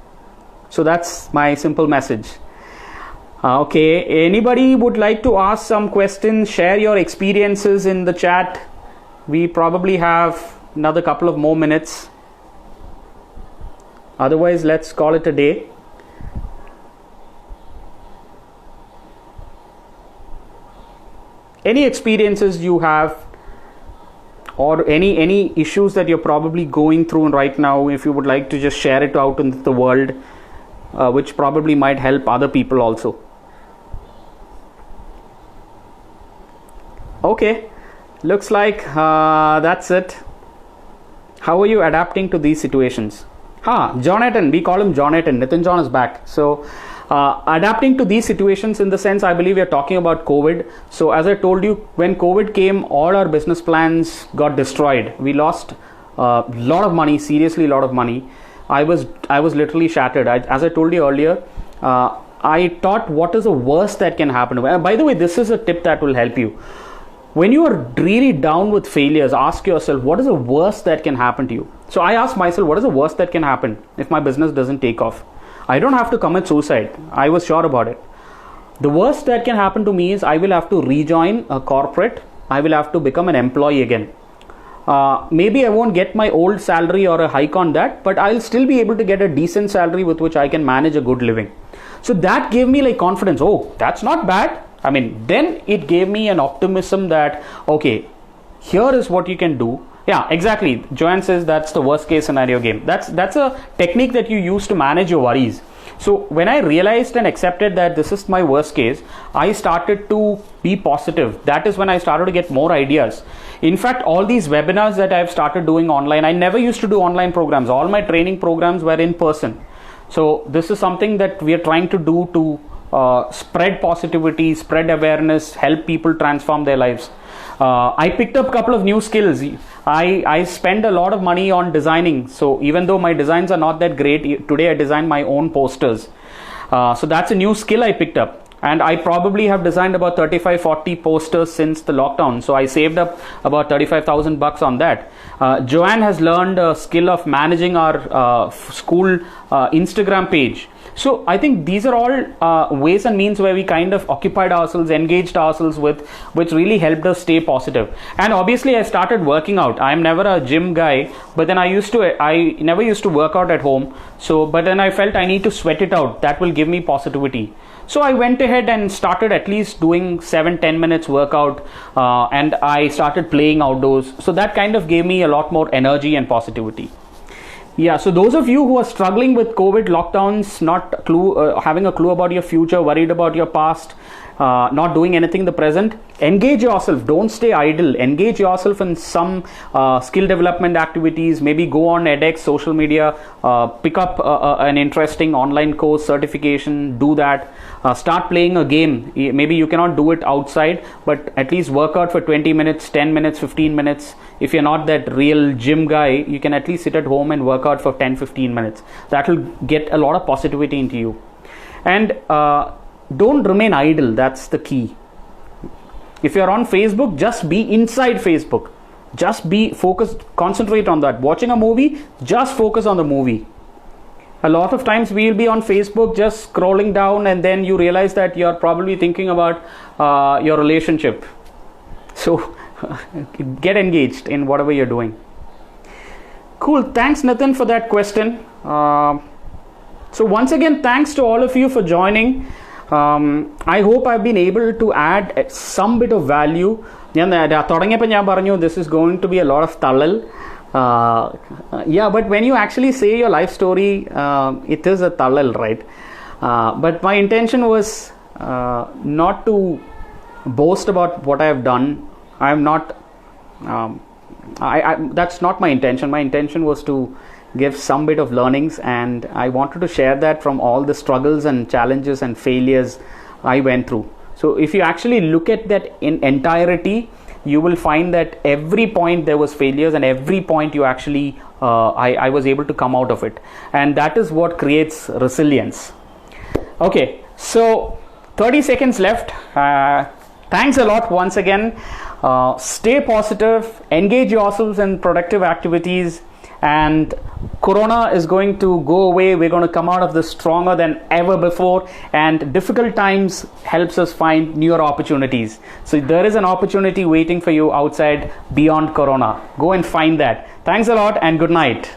So that's my simple message. Okay, anybody would like to ask some questions, share your experiences in the chat? We probably have another couple of more minutes. Otherwise, let's call it a day. Any experiences you have, or any issues that you're probably going through right now, if you would like to just share it out into the world, which probably might help other people also. Okay, looks like that's it. How are you adapting to these situations? Jonathan, we call him Jonathan. Nitin John is back. So adapting to these situations, in the sense, I believe we are talking about COVID. So as I told you, when COVID came, all our business plans got destroyed. We lost a lot of money, seriously a lot of money. I was literally shattered. As I told you earlier, I thought, what is the worst that can happen? By the way, this is a tip that will help you. When you are really down with failures, ask yourself, what is the worst that can happen to you? So I asked myself, what is the worst that can happen if my business doesn't take off? I don't have to commit suicide. I was sure about it. The worst that can happen to me is I will have to rejoin a corporate. I will have to become an employee again. Maybe I won't get my old salary or a hike on that, but I'll still be able to get a decent salary with which I can manage a good living. So that gave me like confidence. Oh, that's not bad. I mean, then it gave me an optimism that, okay, here is what you can do. Yeah, exactly. Joanne says that's the worst case scenario game. That's a technique that you use to manage your worries. So when I realized and accepted that this is my worst case, I started to be positive. That is when I started to get more ideas. In fact, all these webinars that I've started doing online, I never used to do online programs. All my training programs were in person. So this is something that we are trying to do to spread positivity, spread awareness, help people transform their lives. I picked up a couple of new skills. I spend a lot of money on designing. So even though my designs are not that great, today I design my own posters. So that's a new skill I picked up. And I probably have designed about 35-40 posters since the lockdown. So I saved up about 35,000 bucks on that. Joanne has learned a skill of managing our school Instagram page. So I think these are all ways and means where we kind of occupied ourselves, engaged ourselves with, which really helped us stay positive. And obviously I started working out. I'm never a gym guy, but then I never used to work out at home. So, but then I felt I need to sweat it out. That will give me positivity. So I went ahead and started at least doing 7-10 minutes workout, and I started playing outdoors. So that kind of gave me a lot more energy and positivity. Yeah, so those of you who are struggling with COVID lockdowns, not having a clue about your future, worried about your past, not doing anything in the present, engage yourself. Don't stay idle. Engage yourself in some skill development activities. Maybe go on edX, social media, pick up an interesting online course, certification, do that. Start playing a game. Maybe you cannot do it outside, but at least work out for 20 minutes, 10 minutes, 15 minutes. If you're not that real gym guy, you can at least sit at home and work out for 10-15 minutes. That will get a lot of positivity into you. And don't remain idle. That's the key. If you're on Facebook, just be inside Facebook. Just be focused, concentrate on that. Watching a movie, just focus on the movie. A lot of times we'll be on Facebook just scrolling down, and then you realize that you're probably thinking about your relationship. So get engaged in whatever you're doing. Cool. Thanks, Nathan, for that question. So once again, thanks to all of you for joining. I hope I've been able to add some bit of value. This is going to be a lot of tallal. Yeah, but when you actually say your life story, it is a tallal, right? But my intention was not to boast about what I have done. I'm not. That's not my intention. My intention was to give some bit of learnings, and I wanted to share that from all the struggles and challenges and failures I went through. So if you actually look at that in entirety, you will find that every point there was failures, and every point you actually I was able to come out of it, and that is what creates resilience. Okay, so 30 seconds left. Thanks a lot once again. Stay positive, engage yourselves in productive activities, and Corona is going to go away. We're going to come out of this stronger than ever before, and difficult times helps us find newer opportunities. So there is an opportunity waiting for you outside beyond Corona. Go and find that. Thanks a lot and good night.